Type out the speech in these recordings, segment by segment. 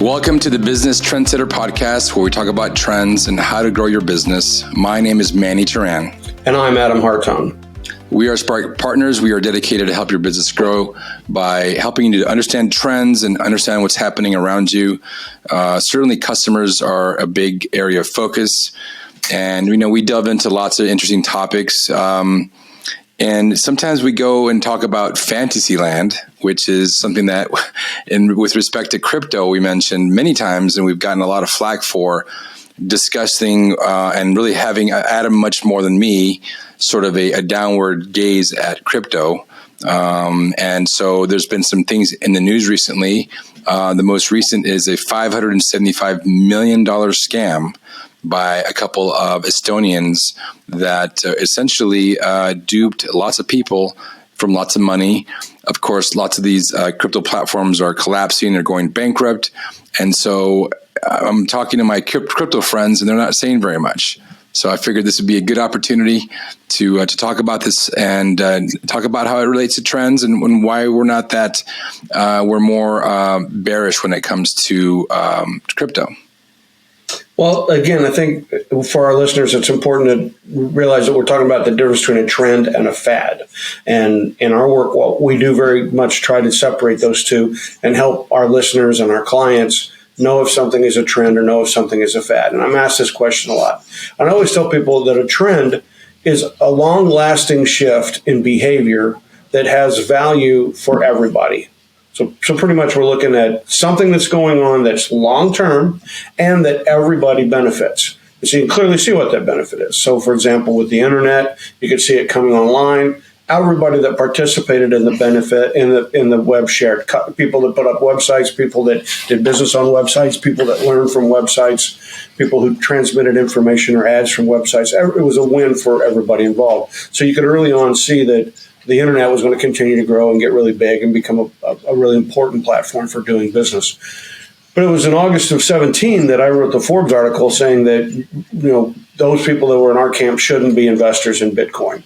Welcome to the Business Trendsetter podcast, where we talk about trends and how to grow your business. My name is Manny Turan. And I'm Adam Hartone. We are Spark Partners. We are dedicated to help your business grow by helping you to understand trends and understand what's happening around you. Certainly, customers are a big area of focus. And, we delve into lots of interesting topics. And sometimes we go and talk about fantasy land, which is something that, with respect to crypto, we mentioned many times, and we've gotten a lot of flack for discussing and really having Adam, much more than me, sort of a downward gaze at crypto. And so there's been some things in the news recently. The most recent is a $575 million scam by a couple of Estonians that essentially duped lots of people from lots of money. Of course, lots of these crypto platforms are collapsing, they're going bankrupt. And so I'm talking to my crypto friends, and they're not saying very much. So I figured this would be a good opportunity to talk about this and talk about how it relates to trends and why we're not that, we're more bearish when it comes to crypto. Well, again, I think for our listeners, it's important to realize that we're talking about the difference between a trend and a fad. And in our work, what we do very much try to separate those two and help our listeners and our clients know if something is a trend or know if something is a fad. And I'm asked this question a lot. And I always tell people that a trend is a long-lasting shift in behavior that has value for everybody. So pretty much we're looking at something that's going on that's long-term and that everybody benefits. And so you can clearly see what that benefit is. So, for example, with the internet, you can see it coming online. Everybody that participated in the benefit in the web shared, people that put up websites, people that did business on websites, people that learned from websites, people who transmitted information or ads from websites. It was a win for everybody involved. So you could early on see that the internet was going to continue to grow and get really big and become a really important platform for doing business. But it was in August of 17 that I wrote the Forbes article saying that, those people that were in our camp shouldn't be investors in Bitcoin.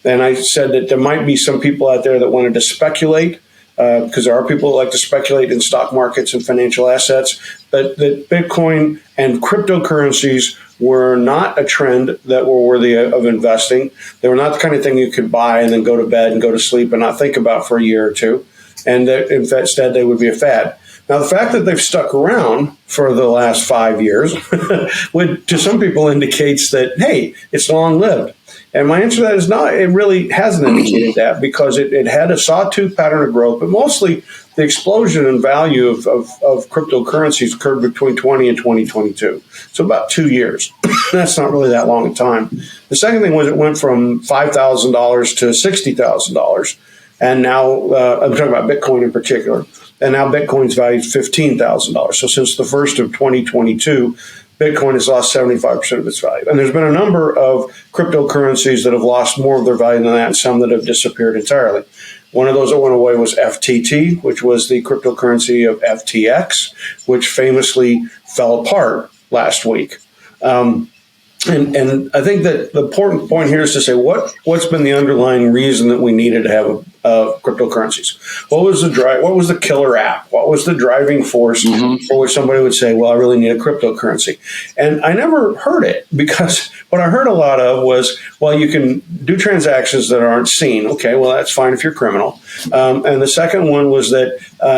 And I said that there might be some people out there that wanted to speculate, because there are people that like to speculate in stock markets and financial assets, but that Bitcoin and cryptocurrencies were not a trend that were worthy of investing. They were not the kind of thing you could buy and then go to bed and go to sleep and not think about for a year or two. And that instead they would be a fad. Now, the fact that they've stuck around for the last 5 years would, to some people, indicates that, hey, it's long-lived. And my answer to that is not. It really hasn't indicated that, because it had a sawtooth pattern of growth, but mostly the explosion in value of cryptocurrencies occurred between 20 and 2022. So about 2 years. That's not really that long a time. The second thing was it went from $5,000 to $60,000. And now, I'm talking about Bitcoin in particular, and now Bitcoin's valued $15,000. So since the first of 2022, Bitcoin has lost 75% of its value. And there's been a number of cryptocurrencies that have lost more of their value than that, and some that have disappeared entirely. One of those that went away was FTT, which was the cryptocurrency of FTX, which famously fell apart last week. And I think that the important point here is to say what's been the underlying reason that we needed to have cryptocurrencies. What was the killer app? What was the driving force for which somebody would say, well, I really need a cryptocurrency? And I never heard it, because what I heard a lot of was, well, you can do transactions that aren't seen. Okay, well, that's fine if you're criminal. And the second one was that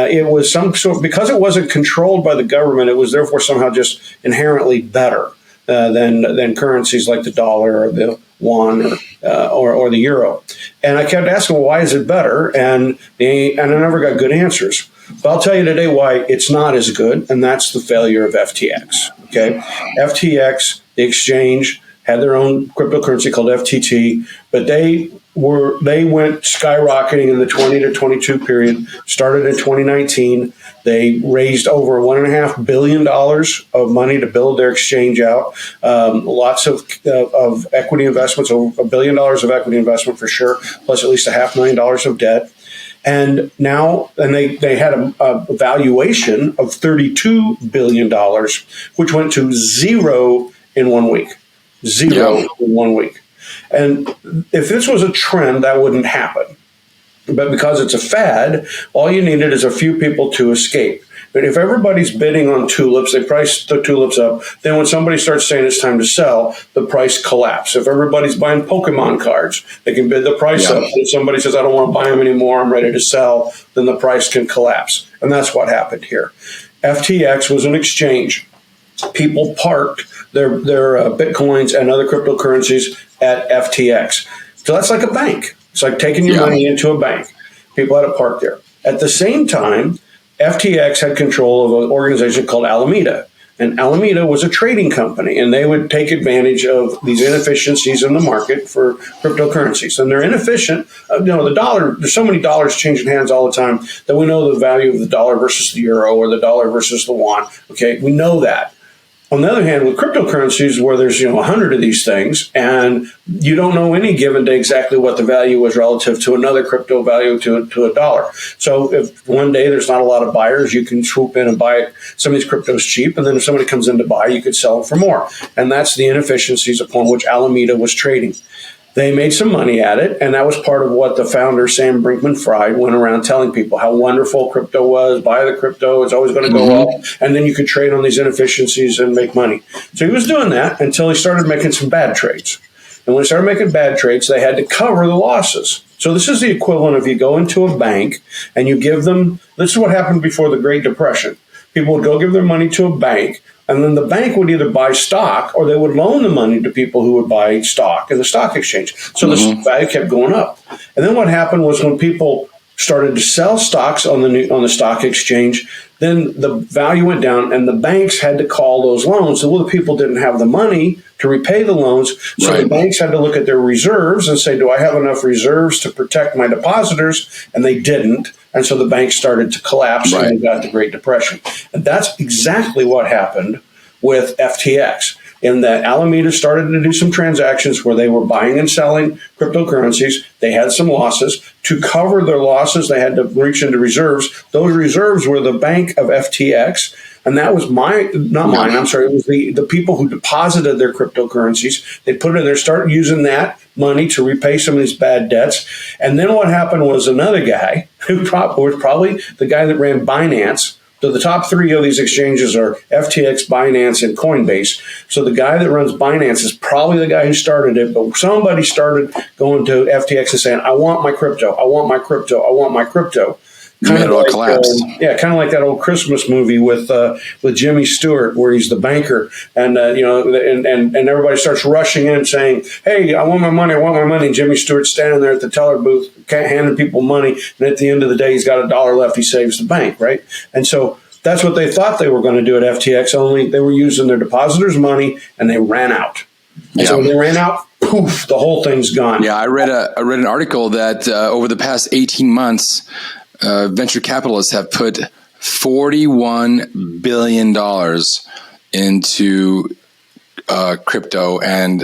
it was some sort, because it wasn't controlled by the government, it was therefore somehow just inherently better than currencies like the dollar or the won or the euro. And I kept asking, well, why is it better? And I never got good answers. But I'll tell you today why it's not as good, and that's the failure of FTX. Okay, FTX, the exchange, had their own cryptocurrency called FTT, but they went skyrocketing in the 20 to 22 period, started in 2019. They raised over $1.5 billion of money to build their exchange out. Lots of equity investments, over $1 billion of equity investment for sure, plus at least $500,000 of debt. And now, they had a valuation of $32 billion, which went to zero in 1 week. Zero in 1 week. And if this was a trend, that wouldn't happen. But because it's a fad, all you needed is a few people to escape. But if everybody's bidding on tulips, they price the tulips up. Then when somebody starts saying it's time to sell, the price collapses. If everybody's buying Pokemon cards, they can bid the price up. If somebody says, I don't want to buy them anymore, I'm ready to sell, then the price can collapse. And that's what happened here. FTX was an exchange. People parked their Bitcoins and other cryptocurrencies at FTX. So that's like a bank. It's like taking your money into a bank. People had to park there. At the same time, FTX had control of an organization called Alameda. And Alameda was a trading company, and they would take advantage of these inefficiencies in the market for cryptocurrencies. And they're inefficient. The dollar, there's so many dollars changing hands all the time that we know the value of the dollar versus the euro or the dollar versus the yuan. Okay, we know that. On the other hand, with cryptocurrencies, where there's 100 of these things, and you don't know any given day exactly what the value is relative to another crypto value to a dollar. So if one day there's not a lot of buyers, you can swoop in and buy some of these cryptos cheap, and then if somebody comes in to buy, you could sell them for more. And that's the inefficiencies upon which Alameda was trading. They made some money at it, and that was part of what the founder, Sam Brinkman-Fried, went around telling people how wonderful crypto was. Buy the crypto, it's always going to go up, and then you could trade on these inefficiencies and make money. So he was doing that until he started making some bad trades. And when he started making bad trades, they had to cover the losses. So this is the equivalent of you go into a bank and you give them, this is what happened before the Great Depression. People would go give their money to a bank, and then the bank would either buy stock or they would loan the money to people who would buy stock in the stock exchange. So the value kept going up. And then what happened was when people started to sell stocks on the stock exchange, then the value went down, and the banks had to call those loans. So the people didn't have the money to repay the loans. So the banks had to look at their reserves and say, do I have enough reserves to protect my depositors? And they didn't. And so the banks started to collapse, and we got the Great Depression. And that's exactly what happened with FTX. In that Alameda started to do some transactions where they were buying and selling cryptocurrencies. They had some losses. To cover their losses, they had to reach into reserves. Those reserves were the bank of FTX. And that was it was the people who deposited their cryptocurrencies. They put it in there, started using that money to repay some of these bad debts. And then what happened was another guy who was probably the guy that ran Binance. So the top three of these exchanges are FTX, Binance, and Coinbase. So the guy that runs Binance is probably the guy who started it, but somebody started going to FTX and saying, I want my crypto, I want my crypto, I want my crypto. Kind of like, kind of like that old Christmas movie with Jimmy Stewart, where he's the banker, and and everybody starts rushing in saying, "Hey, I want my money, I want my money." And Jimmy Stewart's standing there at the teller booth, handing people money, and at the end of the day, he's got $1 left. He saves the bank, right? And so that's what they thought they were going to do at FTX. Only they were using their depositors' money, and they ran out. And so when they ran out, poof, the whole thing's gone. Yeah, I read an article that over the past 18 months. Venture capitalists have put $41 billion into crypto. And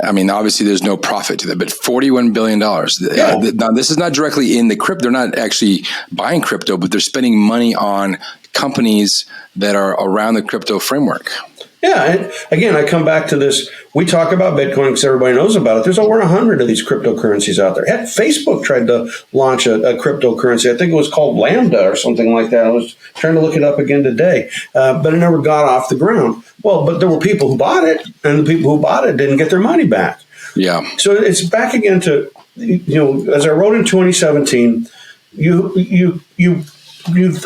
I mean, obviously there's no profit to that, but $41 billion. Now, this is not directly in the crypto. They're not actually buying crypto, but they're spending money on companies that are around the crypto framework. Yeah, and again, I come back to this. We talk about Bitcoin because everybody knows about it. There's over 100 of these cryptocurrencies out there. Heck, Facebook tried to launch a cryptocurrency. I think it was called Lambda or something like that. I was trying to look it up again today, but it never got off the ground. Well, but there were people who bought it, and the people who bought it didn't get their money back. Yeah. So it's back again to, as I wrote in 2017,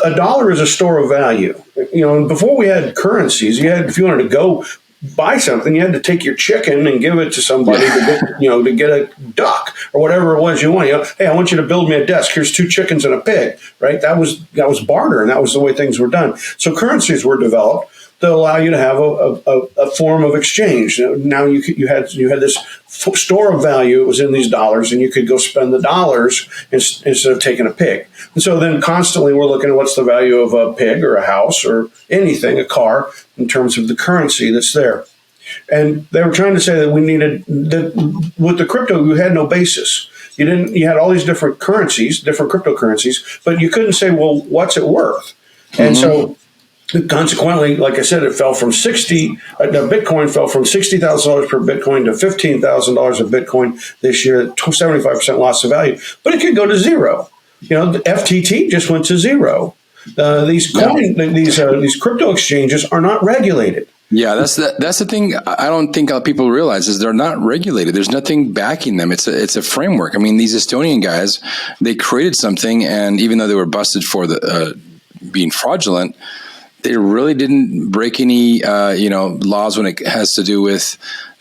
a dollar is a store of value. And before we had currencies, if you wanted to go buy something, you had to take your chicken and give it to somebody to get a duck or whatever it was you want. Hey, I want you to build me a desk. Here's 2 chickens and a pig, right? That was barter, and that was the way things were done. So currencies were developed that allow you to have a form of exchange. Now you had this store of value. It was in these dollars, and you could go spend the dollars instead of taking a pig. And so then constantly we're looking at what's the value of a pig or a house or anything, a car, in terms of the currency that's there. And they were trying to say that we needed with the crypto, you had no basis. You had all these different currencies, different cryptocurrencies, but you couldn't say, well, what's it worth? And so consequently, like I said, it fell from Bitcoin fell from $60,000 per Bitcoin to $15,000 of Bitcoin this year, 75% loss of value. But it could go to zero. The FTT just went to zero. These crypto exchanges are not regulated. Yeah, that's the thing. I don't think people realize is they're not regulated. There's nothing backing them. It's a framework. I mean, these Estonian guys, they created something, and even though they were busted for being fraudulent, they really didn't break any laws when it has to do with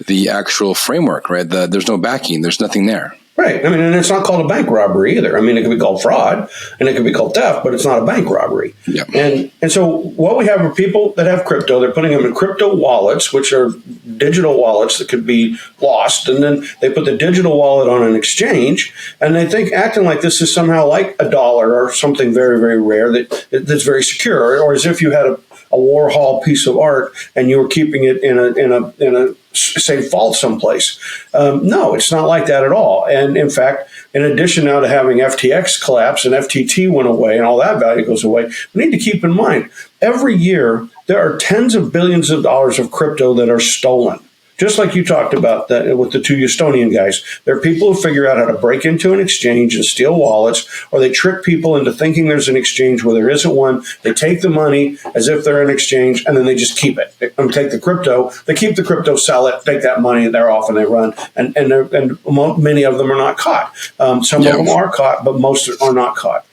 the actual framework. Right? There's no backing. There's nothing there. Right. I mean, and it's not called a bank robbery either. I mean, it could be called fraud and it could be called theft, but it's not a bank robbery. Yeah. And so what we have are people that have crypto. They're putting them in crypto wallets, which are digital wallets that could be lost. And then they put the digital wallet on an exchange, and they think acting like this is somehow like $1 or something very, very rare that's very secure, or as if you had a Warhol piece of art and you were keeping it in a safe vault someplace. No, it's not like that at all. And in fact, in addition now to having FTX collapse and FTT went away and all that value goes away, we need to keep in mind every year there are tens of billions of dollars of crypto that are stolen. Just like you talked about that with the two Estonian guys, there are people who figure out how to break into an exchange and steal wallets, or they trick people into thinking there's an exchange where there isn't one. They take the money as if they're an exchange, and then they just keep it. They take the crypto, they keep the crypto, sell it, take that money, and they're off and they run. And many of them are not caught. Some of them are caught, but most are not caught.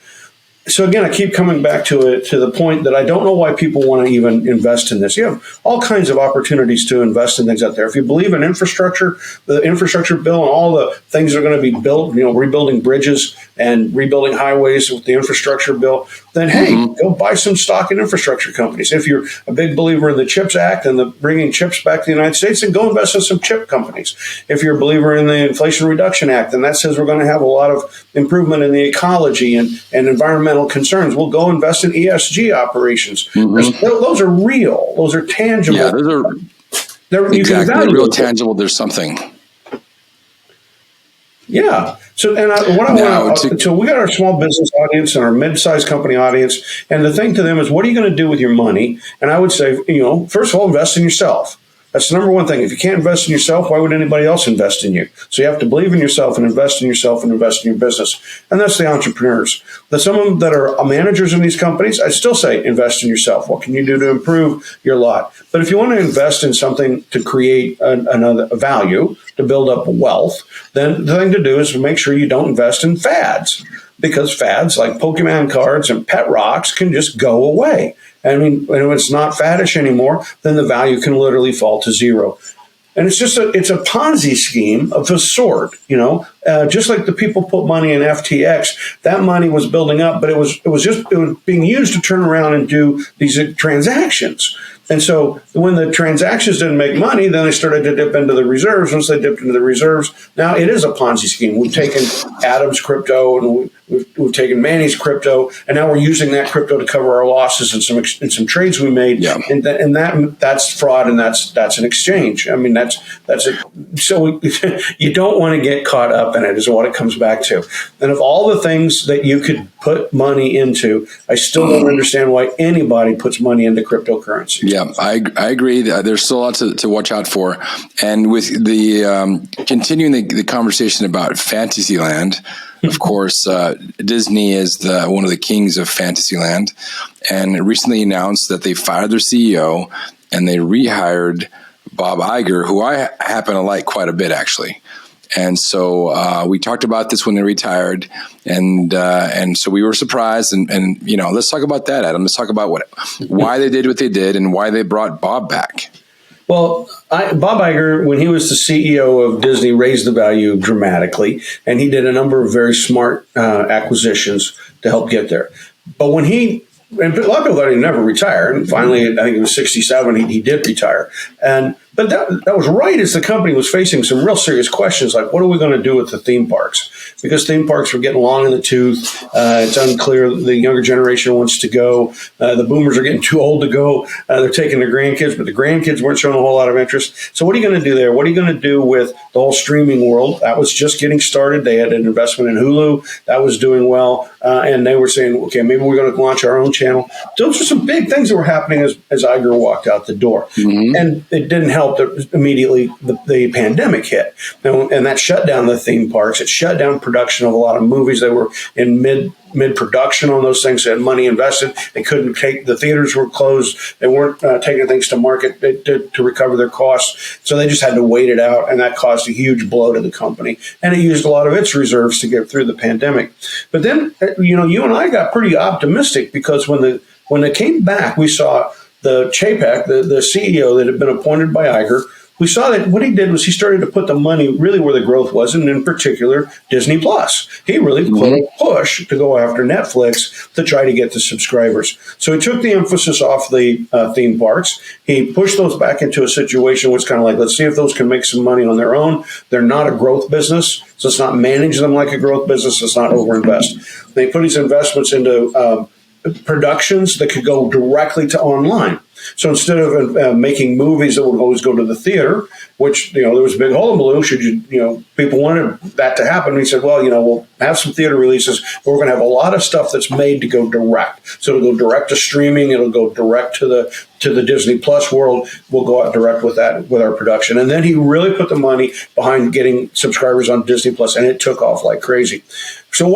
So again, I keep coming back to the point that I don't know why people want to even invest in this. You have all kinds of opportunities to invest in things out there. If you believe in infrastructure, the infrastructure bill and all the things that are going to be built, rebuilding bridges and rebuilding highways with the infrastructure bill, then hey, go buy some stock in infrastructure companies. If you're a big believer in the CHIPS Act and the bringing chips back to the United States, then go invest in some chip companies. If you're a believer in the Inflation Reduction Act, and that says we're going to have a lot of improvement in the ecology and environmental concerns, we'll go invest in ESG operations. Those are real. Those are tangible. Yeah, those are they're real tangible. There's something. Yeah. So, so we got our small business audience and our mid-sized company audience, and the thing to them is, what are you going to do with your money? And I would say, first of all, invest in yourself. That's the number one thing. If you can't invest in yourself, why would anybody else invest in you? So you have to believe in yourself and invest in yourself and invest in your business. And that's the entrepreneurs. But some of them that are managers in these companies, I still say invest in yourself. What can you do to improve your lot? But if you want to invest in something to create a value, to build up wealth, then the thing to do is make sure you don't invest in fads. Because fads like Pokemon cards and pet rocks can just go away. I mean, when it's not faddish anymore, then the value can literally fall to zero. And it's a Ponzi scheme of a sort, just like the people put money in FTX, that money was building up, but it was being used to turn around and do these transactions. And so when the transactions didn't make money, then they started to dip into the reserves. Once they dipped into the reserves, now it is a Ponzi scheme. We've taken Adam's crypto and we've taken Manny's crypto, and now we're using that crypto to cover our losses in some trades we made. Yeah. And that's fraud, and that's an exchange. I mean, that's it. So you don't want to get caught up in it, is what it comes back to. And of all the things that you could put money into, I still don't understand why anybody puts money into cryptocurrency. Yeah, I agree. There's still a lot to watch out for. And with the continuing the conversation about Fantasyland, of course, Disney is one of the kings of Fantasyland, and recently announced that they fired their CEO and they rehired Bob Iger, who I happen to like quite a bit, actually. And so we talked about this when they retired, and so we were surprised. And let's talk about that, Adam. Let's talk about why they did what they did and why they brought Bob back. Well, Bob Iger, when he was the CEO of Disney, raised the value dramatically, and he did a number of very smart acquisitions to help get there. But when and a lot of people thought he'd never retire, and finally, I think he was 67, he did retire. But that was right as the company was facing some real serious questions, like what are we going to do with the theme parks? Because theme parks were getting long in the tooth. It's unclear the younger generation wants to go. The boomers are getting too old to go. They're taking their grandkids, but the grandkids weren't showing a whole lot of interest. So what are you going to do there? What are you going to do with the whole streaming world? That was just getting started. They had an investment in Hulu. That was doing well. And they were saying, okay, maybe we're going to launch our own channel. Those are some big things that were happening as Iger walked out the door. Mm-hmm. And it didn't help helped immediately the pandemic hit. And that shut down the theme parks. It shut down production of a lot of movies. They were in mid-production on those things. They had money invested. They couldn't take, the theaters were closed. They weren't taking things to market to recover their costs. So they just had to wait it out, and that caused a huge blow to the company. And it used a lot of its reserves to get through the pandemic. But then, you and I got pretty optimistic, because when they came back, we saw the Chapek, the CEO that had been appointed by Iger. We saw that what he did was he started to put the money really where the growth was, and in particular, Disney Plus. He really put a push to go after Netflix to try to get the subscribers. So he took the emphasis off the theme parks. He pushed those back into a situation where it's kind of like, let's see if those can make some money on their own. They're not a growth business, so let's not manage them like a growth business. Let's not overinvest. They put these investments into productions that could go directly to online. So instead of making movies that would always go to the theater, which, there was a big hullabaloo, people wanted that to happen. And he said, well, we'll have some theater releases, but we're going to have a lot of stuff that's made to go direct. So it'll go direct to streaming. It'll go direct to the Disney Plus world. We'll go out direct with that, with our production. And then he really put the money behind getting subscribers on Disney Plus, and it took off like crazy. So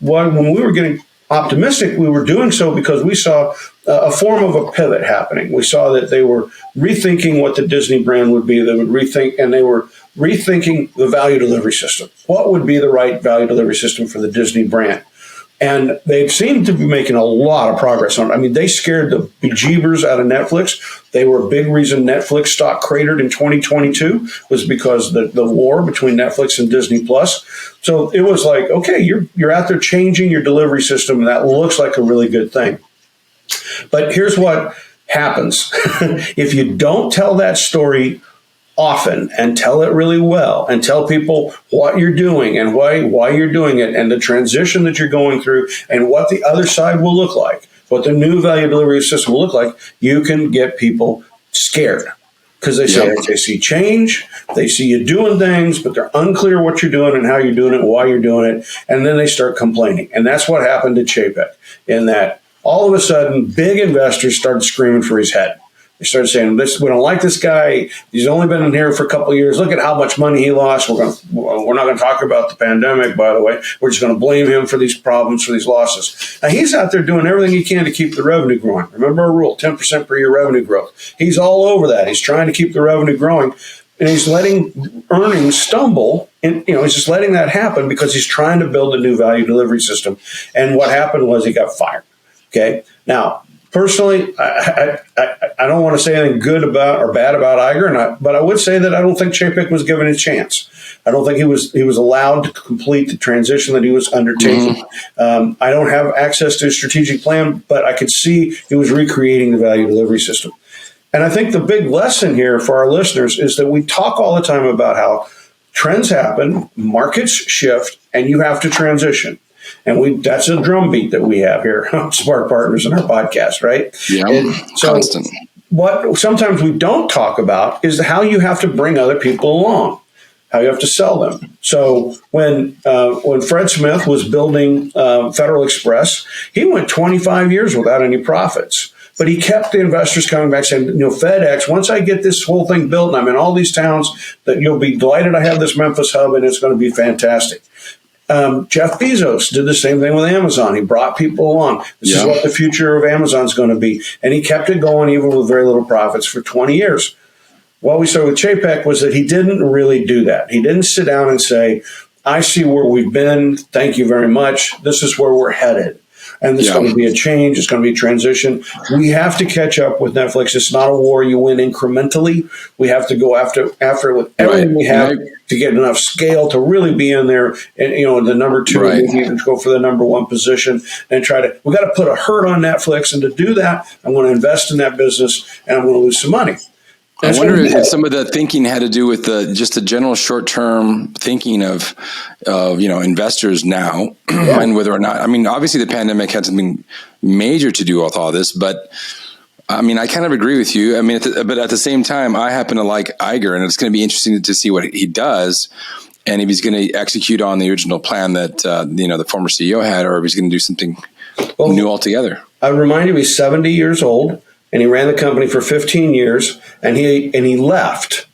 when we were getting optimistic, we were doing so because we saw a form of a pivot happening. We saw that they were rethinking what the Disney brand would be. They would rethink, and they were rethinking the value delivery system. What would be the right value delivery system for the Disney brand? And they seemed to be making a lot of progress on it. I mean, they scared the bejeebers out of Netflix. They were a big reason Netflix stock cratered in 2022 was because the war between Netflix and Disney Plus. So it was like, okay, you're out there changing your delivery system, and that looks like a really good thing. But here's what happens. If you don't tell that story often and tell it really well and tell people what you're doing and why you're doing it and the transition that you're going through and what the other side will look like, what the new value delivery system will look like, you can get people scared because they see change, they see you doing things, but they're unclear what you're doing and how you're doing it, why you're doing it, and then they start complaining. And that's what happened to Chapek, in that all of a sudden big investors started screaming for his head. They started saying, we don't like this guy. He's only been in here for a couple of years. Look at how much money he lost. We're not going to talk about the pandemic, by the way. We're just going to blame him for these problems, for these losses. Now, he's out there doing everything he can to keep the revenue growing. Remember our rule, 10% per year revenue growth. He's all over that. He's trying to keep the revenue growing, and he's letting earnings stumble. And, he's just letting that happen because he's trying to build a new value delivery system. And what happened was he got fired. Okay. Now, personally, I don't want to say anything good about or bad about Iger, but I would say that I don't think Chapek was given a chance. I don't think he was allowed to complete the transition that he was undertaking. I don't have access to a strategic plan, but I could see he was recreating the value delivery system. And I think the big lesson here for our listeners is that we talk all the time about how trends happen, markets shift, and you have to transition. And that's a drumbeat that we have here on Smart Partners in our podcast, right? Yeah, and so constant. What sometimes we don't talk about is how you have to bring other people along, how you have to sell them. So when Fred Smith was building Federal Express, he went 25 years without any profits. But he kept the investors coming back saying, FedEx, once I get this whole thing built and I'm in all these towns, that you'll be delighted I have this Memphis hub and it's going to be fantastic. Jeff Bezos did the same thing with Amazon. He brought people along. This is what the future of Amazon is going to be. And he kept it going even with very little profits for 20 years. What we saw with Chapek was that he didn't really do that. He didn't sit down and say, I see where we've been. Thank you very much. This is where we're headed. And there's going to be a change. It's going to be a transition. We have to catch up with Netflix. It's not a war you win incrementally. We have to go after it with everything we have to get enough scale to really be in there. And, the number two, maybe even go for the number one position and we got to put a hurt on Netflix. And to do that, I'm going to invest in that business and I'm going to lose some money. I wonder if some of the thinking had to do with just the general short-term thinking of investors now, and whether or not. I mean, obviously the pandemic had something major to do with all this, but I mean, I kind of agree with you. I mean, but at the same time, I happen to like Iger, and it's going to be interesting to see what he does, and if he's going to execute on the original plan that the former CEO had, or if he's going to do something new altogether. I remind you, he's 70 years old. and he ran the company for 15 years, and he left.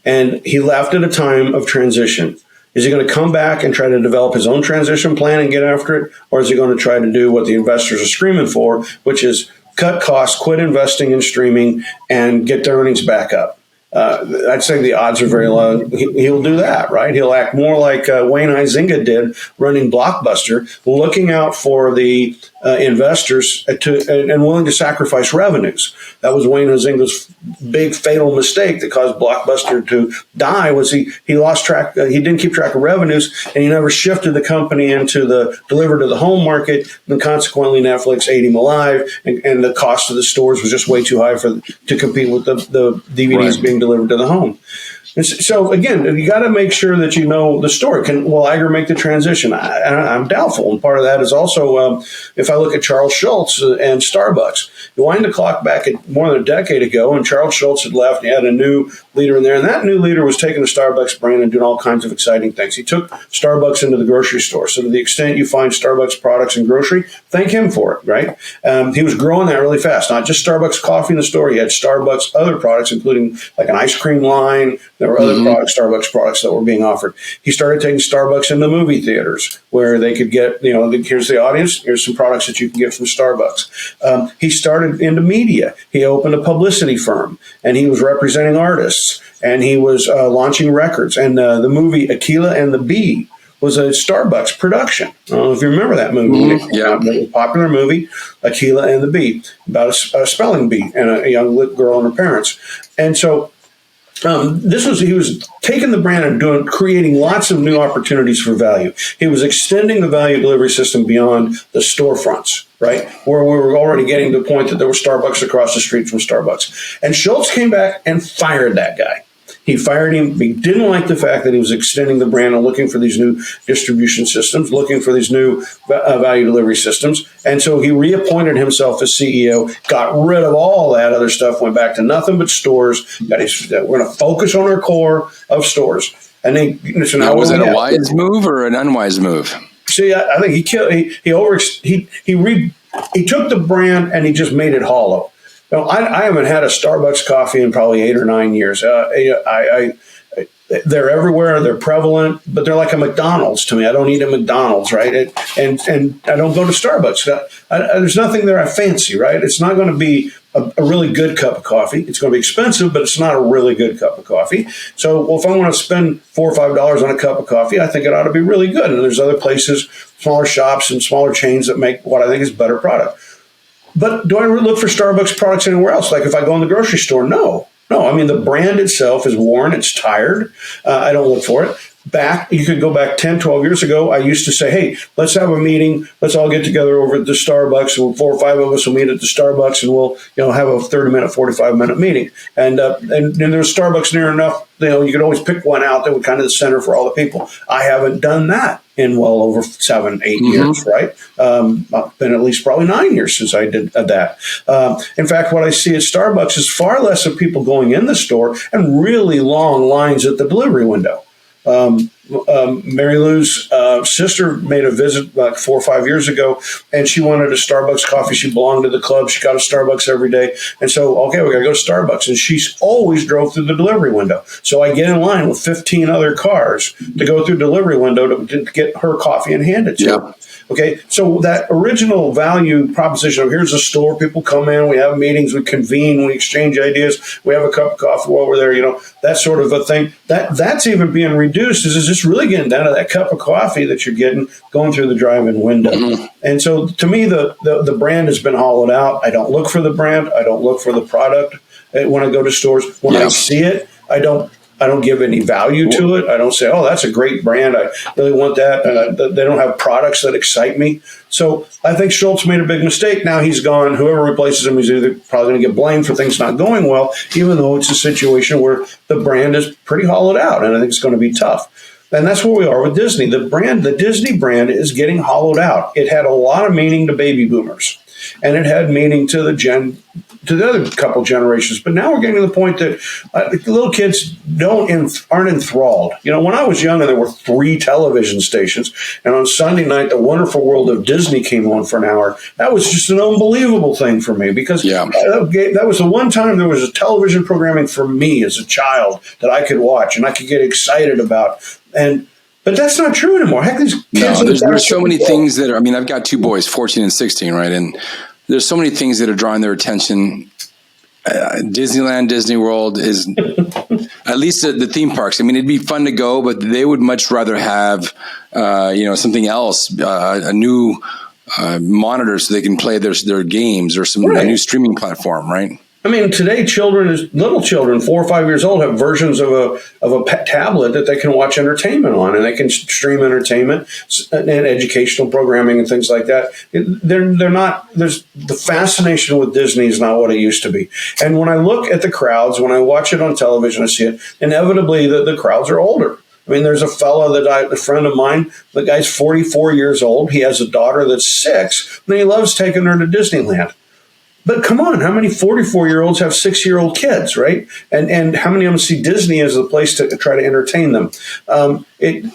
And he left at a time of transition. Is he going to come back and try to develop his own transition plan and get after it? Or is he going to try to do what the investors are screaming for, which is cut costs, quit investing in streaming, and get their earnings back up? I'd say the odds are very low. He'll do that, right? He'll act more like Wayne Huizenga did running Blockbuster, looking out for the investors and willing to sacrifice revenues. That was Wayne Huizenga's big fatal mistake that caused Blockbuster to die. Was he lost track? He didn't keep track of revenues, and he never shifted the company into the deliver to the home market. And consequently, Netflix ate him alive, and the cost of the stores was just way too high to compete with the DVDs being delivered to the home. And so again, you got to make sure that you know the story. Will Iger make the transition? I'm doubtful. And part of that is also, if I look at Charles Schultz and Starbucks, you wind the clock back at more than a decade ago, and Charles Schultz had left, and he had a new leader in there, and that new leader was taking the Starbucks brand and doing all kinds of exciting things. He took Starbucks into the grocery store. So to the extent you find Starbucks products in grocery, thank him for it, right? He was growing that really fast, not just Starbucks coffee in the store. He had Starbucks other products, including like an ice cream line. There were other Starbucks products that were being offered. He started taking Starbucks into movie theaters where they could get, here's the audience, here's some products that you can get from Starbucks. He started into media. He opened a publicity firm, and he was representing artists, and he was launching records. And the movie Aquila and the Bee was a Starbucks production. I don't know if you remember that movie. Yeah. It was a popular movie, Aquila and the Bee, about a spelling bee and a young girl and her parents. And so he was taking the brand and creating lots of new opportunities for value. He was extending the value delivery system beyond the storefronts, right? Where we were already getting to the point that there were Starbucks across the street from Starbucks. And Schultz came back and fired that guy. He fired him. He didn't like the fact that he was extending the brand and looking for these new distribution systems, looking for these new value delivery systems. And so he reappointed himself as CEO, got rid of all that other stuff, went back to nothing but stores. We're going to focus on our core of stores. And now, was it a wise move or an unwise move? See, I think he took the brand and he just made it hollow. I haven't had a Starbucks coffee in probably 8 or 9 years. They're everywhere. They're prevalent, but they're like a McDonald's to me. I don't eat at McDonald's, right? And I don't go to Starbucks. There's nothing there I fancy, right? It's not going to be a really good cup of coffee. It's going to be expensive, but it's not a really good cup of coffee. So, if I want to spend $4 or $5 on a cup of coffee, I think it ought to be really good. And there's other places, smaller shops and smaller chains that make what I think is better product. But do I look for Starbucks products anywhere else? Like if I go in the grocery store? No. I mean, the brand itself is worn. It's tired. I don't look for it. You could go back 10, 12 years ago. I used to say, hey, let's have a meeting. Let's all get together over at the Starbucks. 4 or 5 of us will meet at the Starbucks, and we'll have a 30-minute, 45-minute meeting. And there's Starbucks near enough. You could always pick one out that would kind of the center for all the people. I haven't done that in well over 7, 8 years, right? It's been at least probably 9 years since I did that. In fact, what I see at Starbucks is far less of people going in the store and really long lines at the delivery window. Mary Lou's sister made a visit like 4 or 5 years ago, and she wanted a Starbucks coffee. She belonged to the club. She got a Starbucks every day. And so, okay, we got to go to Starbucks. And she always drove through the delivery window. So I get in line with 15 other cars to go through the delivery window to get her coffee and hand it to her. Okay, so that original value proposition of here's a store, people come in, we have meetings, we convene, we exchange ideas, we have a cup of coffee while we're there, that sort of a thing. That's even being reduced. Is just really getting down to that cup of coffee that you're getting going through the drive-in window. And so to me, the brand has been hollowed out. I don't look for the brand. I don't look for the product when I go to stores. When I see it, I don't give any value to it. I don't say, oh, that's a great brand. I really want that. They don't have products that excite me. So I think Schultz made a big mistake. Now he's gone. Whoever replaces him is either probably going to get blamed for things not going well, even though it's a situation where the brand is pretty hollowed out, and I think it's going to be tough. And that's where we are with Disney. The Disney brand is getting hollowed out. It had a lot of meaning to baby boomers. and it had meaning to the other couple generations. But now we're getting to the point that little kids aren't enthralled. When I was young and there were 3 television stations, and on Sunday night, The Wonderful World of Disney came on for an hour, that was just an unbelievable thing for me, because that was the one time there was a television programming for me as a child that I could watch and I could get excited about. But that's not true anymore. Heck, these kids. There's so many things that I've got 2 boys, 14 and 16, right? And there's so many things that are drawing their attention. Disneyland, Disney World is at least the theme parks. It'd be fun to go, but they would much rather have, something else, a new monitor so they can play their games, or a new streaming platform, right? Today, little children, 4 or 5 years old, have versions of a tablet that they can watch entertainment on, and they can stream entertainment and educational programming and things like that. They're not. There's the fascination with Disney is not what it used to be. And when I look at the crowds, when I watch it on television, I see it. Inevitably, the crowds are older. There's a fellow a friend of mine, the guy's 44 years old. He has a daughter that's 6, and he loves taking her to Disneyland. But come on, how many 44-year-olds have 6-year-old kids, right? And how many of them see Disney as the place to try to entertain them?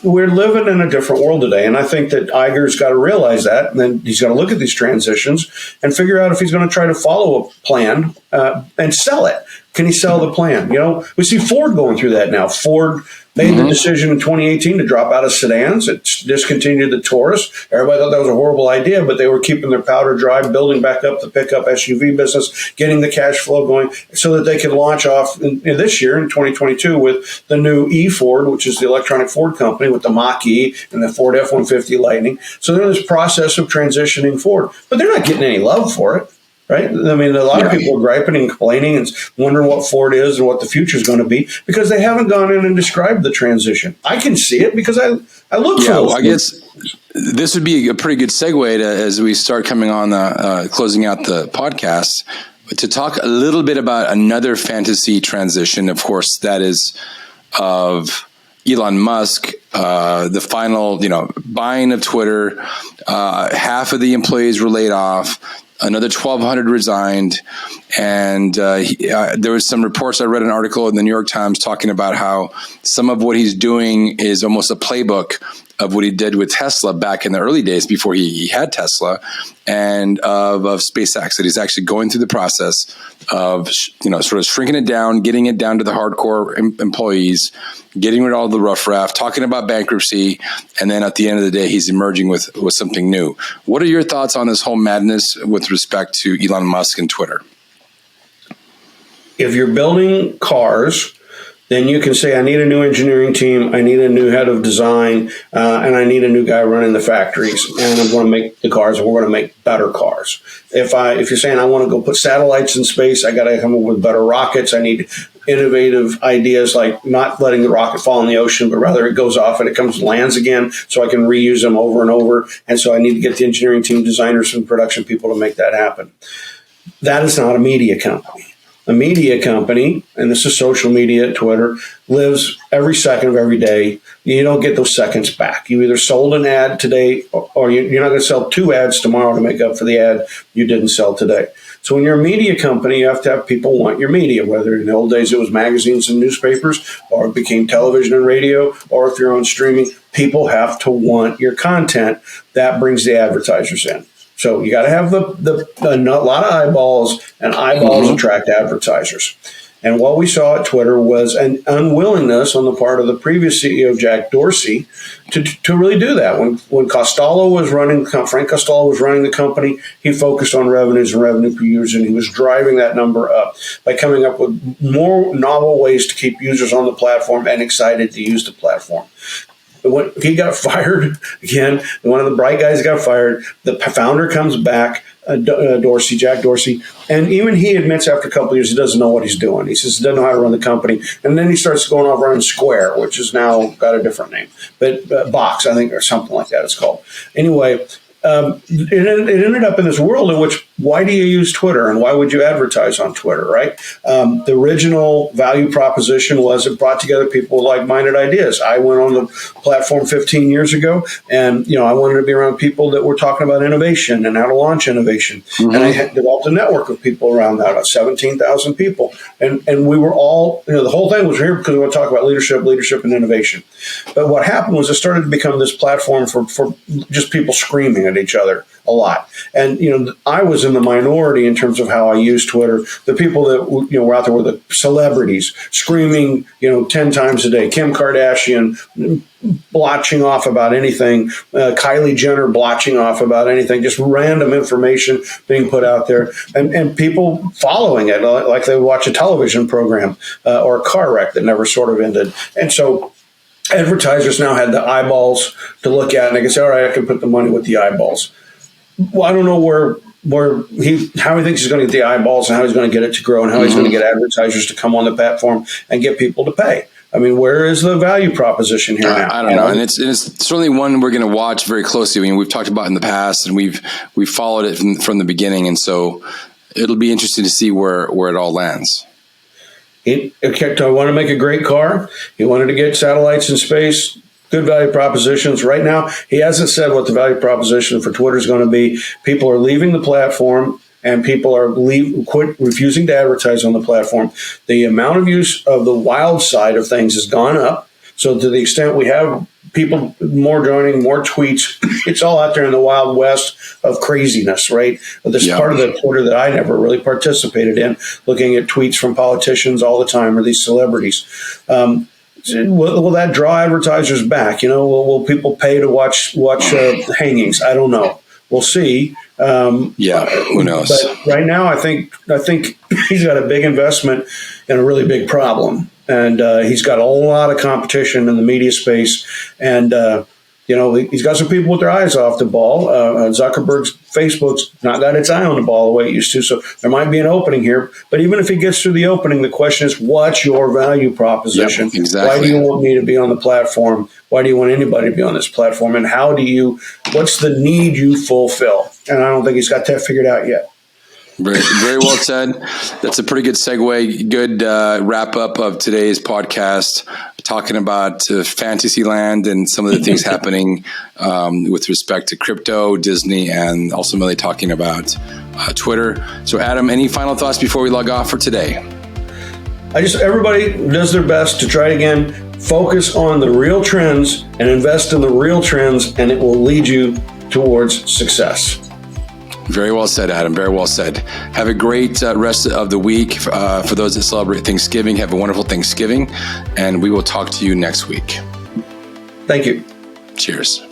We're living in a different world today, and I think that Iger's got to realize that, and then he's got to look at these transitions and figure out if he's going to try to follow a plan and sell it. Can he sell the plan? We see Ford going through that now. Ford made the decision in 2018 to drop out of sedans. It discontinued the Taurus. Everybody thought that was a horrible idea, but they were keeping their powder dry, building back up the pickup SUV business, getting the cash flow going so that they could launch off in this year in 2022 with the new E-Ford, which is the electronic Ford company, with the Mach-E and the Ford F-150 Lightning. So they're in this process of transitioning Ford, but they're not getting any love for it. Right? A lot of people are griping and complaining and wondering what Ford is and what the future is going to be because they haven't gone in and described the transition. I can see it because I look for it. I guess this would be a pretty good segue as we start coming on closing out the podcast, to talk a little bit about another fantasy transition. Of course, that is of Elon Musk, the final, buying of Twitter. Half of the employees were laid off. Another 1,200 resigned, and there was some reports. I read an article in the New York Times talking about how some of what he's doing is almost a playbook of what he did with Tesla back in the early days before he had Tesla, and of SpaceX. That he's actually going through the process of sort of shrinking it down, getting it down to the hardcore employees, getting rid of all the riffraff, talking about bankruptcy, and then at the end of the day, he's emerging with something new. What are your thoughts on this whole madness with respect to Elon Musk and Twitter? If you're building cars, then you can say, I need a new engineering team, I need a new head of design, and I need a new guy running the factories, and I'm going to make the cars, and we're going to make better cars. If you're saying I want to go put satellites in space, I got to come up with better rockets. I need innovative ideas like not letting the rocket fall in the ocean, but rather it goes off and it comes and lands again, so I can reuse them over and over. And so I need to get the engineering team, designers, and production people to make that happen. That is not a media company. A media company, and this is social media, Twitter, lives every second of every day. You don't get those seconds back. You either sold an ad today or you're not going to sell 2 ads tomorrow to make up for the ad you didn't sell today. So when you're a media company, you have to have people want your media, whether in the old days it was magazines and newspapers, or it became television and radio, or if you're on streaming, people have to want your content. That brings the advertisers in. So you got to have a lot of eyeballs, and eyeballs attract advertisers. And what we saw at Twitter was an unwillingness on the part of the previous CEO, Jack Dorsey, to really do that. When Frank Costello was running the company, he focused on revenues and revenue per user, and he was driving that number up by coming up with more novel ways to keep users on the platform and excited to use the platform. When he got fired, again, one of the bright guys got fired, the founder comes back, Jack Dorsey, and even he admits after a couple of years he doesn't know what he's doing. He says he doesn't know how to run the company. And then he starts going off running Square, which has now got a different name, but Box, I think, or something like that it's called. Anyway, it ended up in this world in which why do you use Twitter and why would you advertise on Twitter, right? The original value proposition was it brought together people with like-minded ideas. I went on the platform 15 years ago, and I wanted to be around people that were talking about innovation and how to launch innovation. And I had developed a network of people around that, 17,000 people. And we were all, the whole thing was here because we want to talk about leadership and innovation. But what happened was it started to become this platform for just people screaming at each other a lot. And, I was in the minority in terms of how I use Twitter. The people that, were out there were the celebrities screaming, 10 times a day. Kim Kardashian blotching off about anything, Kylie Jenner blotching off about anything, just random information being put out there, and people following it like they watch a television program or a car wreck that never sort of ended. And so advertisers now had the eyeballs to look at, and they can say, all right, I can put the money with the eyeballs. Well, I don't know how he thinks he's going to get the eyeballs and how he's going to get it to grow and how he's going to get advertisers to come on the platform and get people to pay. I mean, where is the value proposition here now? I don't know. And it's certainly one we're going to watch very closely. I mean, we've talked about it in the past, and we've followed it from the beginning. And so it'll be interesting to see where it all lands. I want to make a great car. He wanted to get satellites in space. Good value propositions. Right now, he hasn't said what the value proposition for Twitter is going to be. People are leaving the platform, and people are refusing to advertise on the platform. The amount of use of the wild side of things has gone up. So to the extent we have people more joining, more tweets, it's all out there in the wild west of craziness, right? This part of the Twitter that I never really participated in, looking at tweets from politicians all the time or these celebrities. Will that draw advertisers back? Will people pay to watch hangings? I don't know. We'll see. Who knows? But right now, I think he's got a big investment in a really big problem, and he's got a lot of competition in the media space, and he's got some people with their eyes off the ball. Zuckerberg's Facebook's not got its eye on the ball the way it used to, so there might be an opening here. But even if he gets through the opening, the question is, what's your value proposition? Yep, exactly. Why do you want me to be on the platform? Why do you want anybody to be on this platform? And what's the need you fulfill? And I don't think he's got that figured out yet. Very, very well said. That's a pretty good segue. Good wrap up of today's podcast, talking about Fantasyland and some of the things happening with respect to crypto, Disney, and ultimately talking about Twitter. So, Adam, any final thoughts before we log off for today? Everybody does their best to try it again. Focus on the real trends and invest in the real trends, and it will lead you towards success. Very well said, Adam. Very well said. Have a great rest of the week. For those that celebrate Thanksgiving, have a wonderful Thanksgiving, and we will talk to you next week. Thank you. Cheers.